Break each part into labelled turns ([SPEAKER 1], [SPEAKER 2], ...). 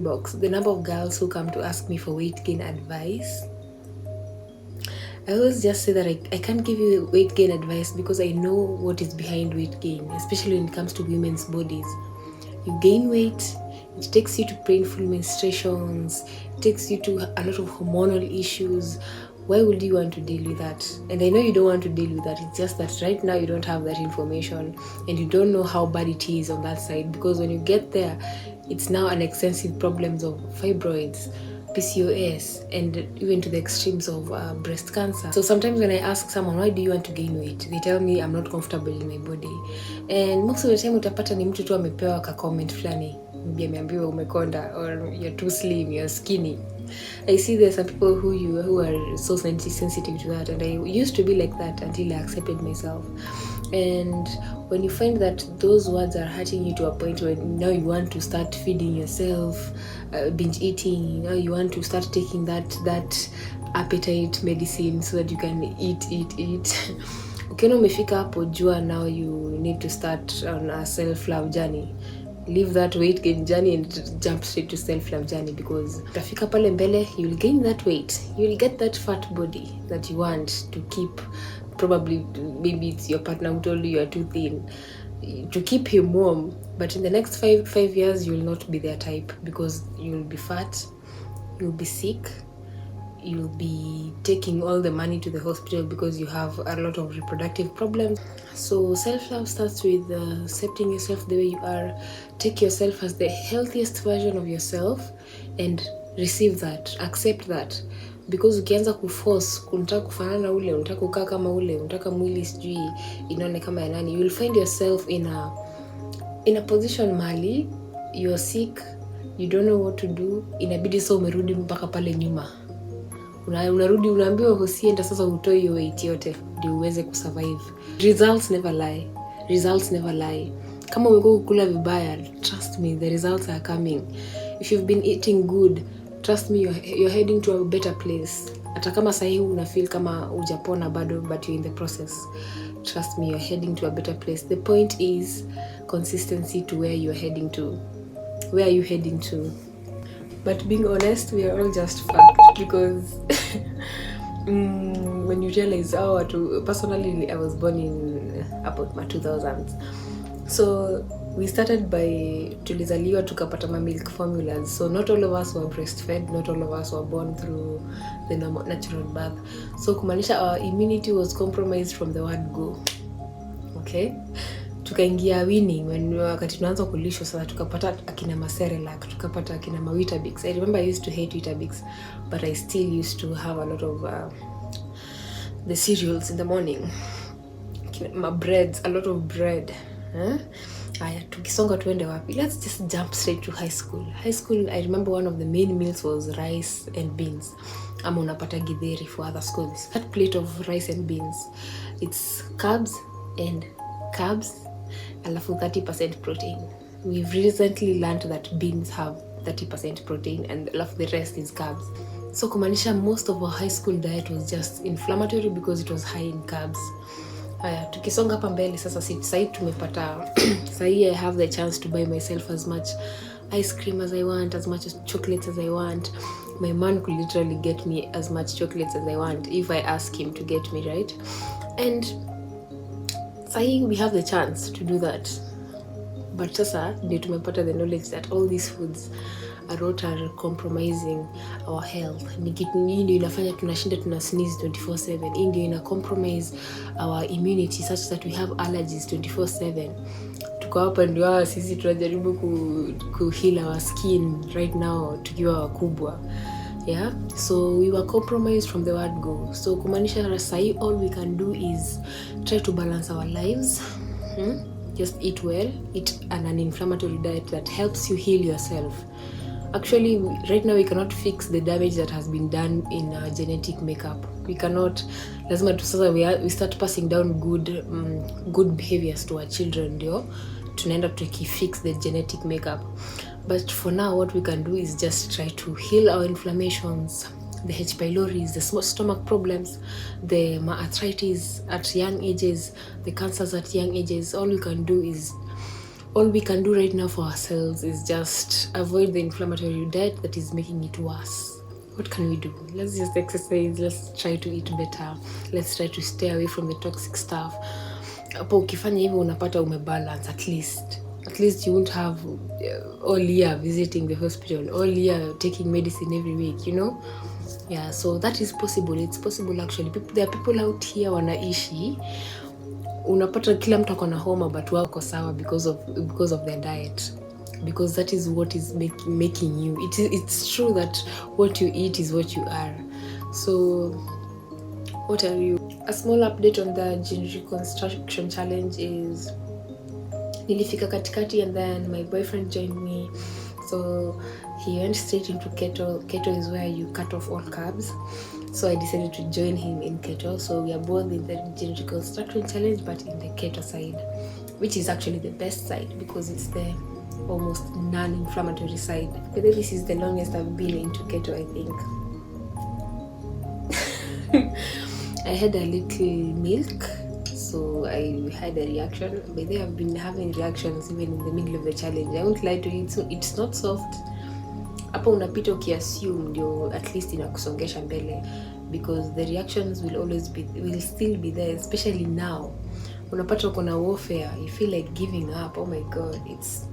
[SPEAKER 1] inbox, the number of girls who come to ask me for weight gain advice, I always just say that I can't give you weight gain advice because I know what is behind weight gain, especially when it comes to women's bodies. You gain weight, it takes you to painful menstruations, it takes you to a lot of hormonal issues. Why would you want to deal with that? And I know you don't want to deal with that. It's just that right now you don't have that information and you don't know how bad it is on that side, because when you get there, it's now an extensive problems of fibroids, PCOS, and even to the extremes of breast cancer. So sometimes when I ask someone, why do you want to gain weight? They tell me I'm not comfortable in my body. And most of the time utapata ni mtu tu amepewa ka comment flani, maybe ameambiwa umekonda, or you're too slim, you're skinny. I see there's some people who are so sensitive to that, and I used to be like that until I accepted myself. And when you find that those words are hurting you to a point where now you want to start feeding yourself, binge eating, now you want to start taking that appetite medicine so that you can eat. Ukiona umefika hapo, jua now you need to start on a self-love journey. Leave that weight gain journey and jump straight to self-love journey, because utafika pale mbele, you'll gain that weight, you'll get that fat body that you want to keep. Probably maybe it's your partner who told you you're too thin, to keep him warm, but in the next five years you will not be their type, because you'll be fat, you'll be sick, you'll be taking all the money to the hospital because you have a lot of reproductive problems. So self-love starts with accepting yourself the way you are. Take yourself as the healthiest version of yourself and receive that, accept that. Because ukianza kuforce, unataka kufanana na ule, unataka kukaa kama ule, unataka mwili sijui inaone kama ya nani, you will find yourself in a position mali you're sick, you don't know what to do, inabidi so umerudi mpaka pale nyuma. Unarudi unaambiwa usiende sasa utoe hiyo weight yote ndio uweze kusurvive. Results never lie. Kama umekuwa kukula vibaya, trust me, the results are coming. If you've been eating good, trust me, you're heading to a better place. Hata kama sahi una feel kama hujapona bado, but you're in the process. Trust me, you're heading to a better place. The point is consistency to where you're heading to. Where are you heading to? But being honest, we are all just fucked, because when you realize, personally, I was born in about my 2000s. So we started by tulizaliwa tukapata milk formulas. So not all of us were breastfed, not all of us were born through the natural birth. So kumaanisha our immunity was compromised from the word go. Okay? Tukaingia winning when wakati tunaanza kulishwa, sasa tukapata akina Cerelac, tukapata akina Weetabix. I remember I used to hate Weetabix, but I still used to have a lot of the cereals in the morning. My breads, a lot of bread. Aya, tukisonga tuende wapi? Let's just jump straight to high school. High school, I remember one of the main meals was rice and beans. Ama unapata githeri for other schools. That plate of rice and beans, it's carbs and carbs, alafu 30% protein. We've recently learned that beans have 30% protein and alafu the rest is carbs. So kumaanisha most of our high school diet was just inflammatory because it was high in carbs. Tukisonga hapa mbele sasa, sasa tumepata sasa I have the chance to buy myself as much ice cream as I want, as much as chocolates as I want. My man could literally get me as much chocolates as I want if I ask him to get me, right? And sasa we have the chance to do that. But sasa ndio tumepata the knowledge that all these foods are compromising our health. Ni kitu ndio inafanya tunashinda tuna sneeze 24/7. Hii ndio ina compromise our immunity such that we have allergies 24/7. Tuko hapa ndio sisi tunajaribu ku heal our skin right now tukiwa wakubwa. Yeah, so we were compromised from the word go. So kumaanisha sai all we can do is try to balance our lives. Just eat well, eat an inflammatory diet that helps you heal yourself. Actually, right now we cannot fix the damage that has been done in our genetic makeup. We cannot. Lazima tu sasa we start passing down good behaviors to our children, ndio tunaenda tukifix the genetic makeup. But for now, what we can do is just try to heal our inflammations, the H. pylori's, the stomach problems, the arthritis at young ages, the cancers at young ages. All we can do is all we can do right now for ourselves is just avoid the inflammatory diet that is making it worse. What can we do? Let's just exercise, let's try to eat better, let's try to stay away from the toxic stuff. Hapo ukifanya hivyo unapata umebalance at least you won't have all year visiting the hospital, all year taking medicine every week, Yeah, so that is possible. It's possible actually. There are people out here wanaishi, unapata kila mtu ako na homa but wako sawa because of their diet, because that is what is making you. It's true that what you eat is what you are. So what are you? A small update on the gene reconstruction challenge is nilifika katikati and then my boyfriend joined me, so he went straight into keto. Keto is where you cut off all carbs, so I decided to join him in keto. So we are both in the gene reconstruction challenge but in the keto side, which is actually the best side because it's the almost non-inflammatory side. But this is the longest I've been into keto, I think. I had a little milk, so I had a reaction. But they have been having reactions even in the middle of the challenge. I won't lie to you, so it's not soft. Hapo unapita ukiassume ndio at least inakusongesha mbele, because the reactions will still be there, especially now. Unapata uko na warfare, you feel like giving up. Oh my god, it's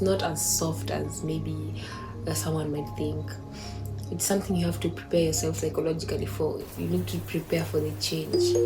[SPEAKER 1] not as soft as maybe someone might think. It's something you have to prepare yourself psychologically for. You need to prepare for the change.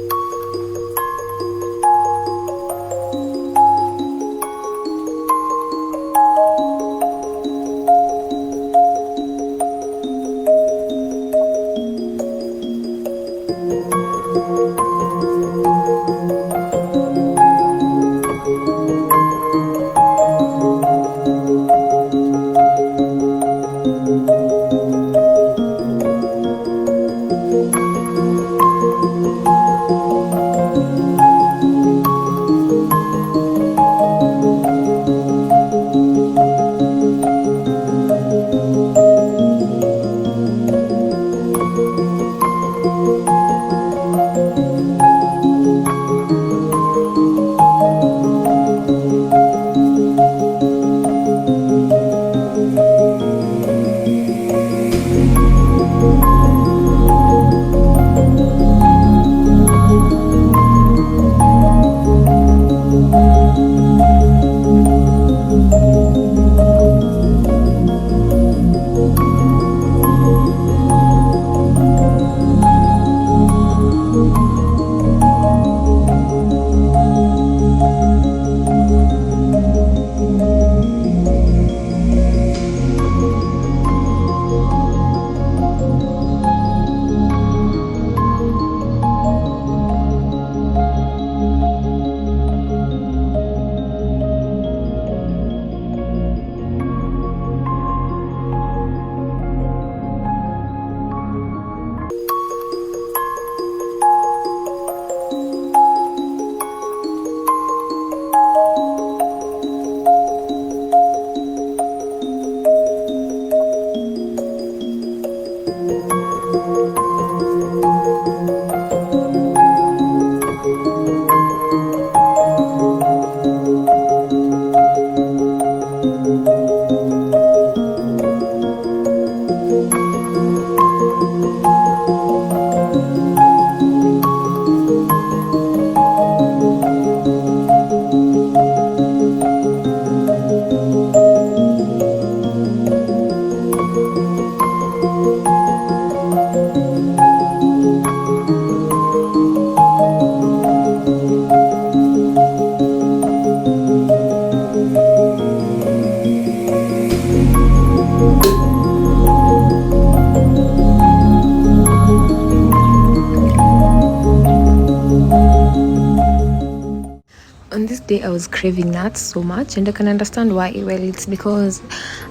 [SPEAKER 1] On this day I was craving nuts so much, and I can understand why. Well, it's because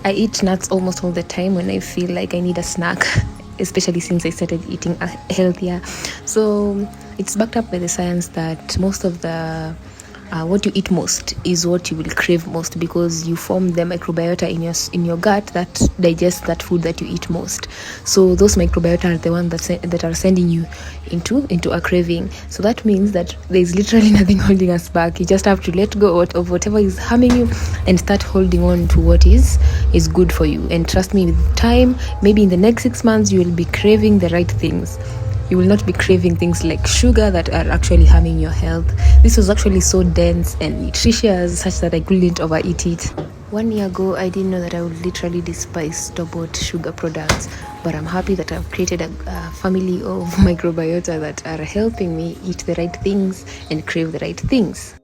[SPEAKER 1] I eat nuts almost all the time when I feel like I need a snack, especially since I started eating healthier. So it's backed up by the science that most of the what you eat most is what you will crave most, because you form the microbiota in your gut that digests that food that you eat most. So those microbiota are the ones that are sending you into a craving. So that means that there's literally nothing holding us back. You just have to let go of whatever is harming you and start holding on to what is good for you. And trust me, with time, maybe in the next 6 months, you will be craving the right things. You will not be craving things like sugar that are actually harming your health. This was actually so dense and nutritious, such that I couldn't overeat it. 1 year ago, I didn't know that I would literally despise store-bought sugar products, but I'm happy that I've created a family of microbiota that are helping me eat the right things and crave the right things.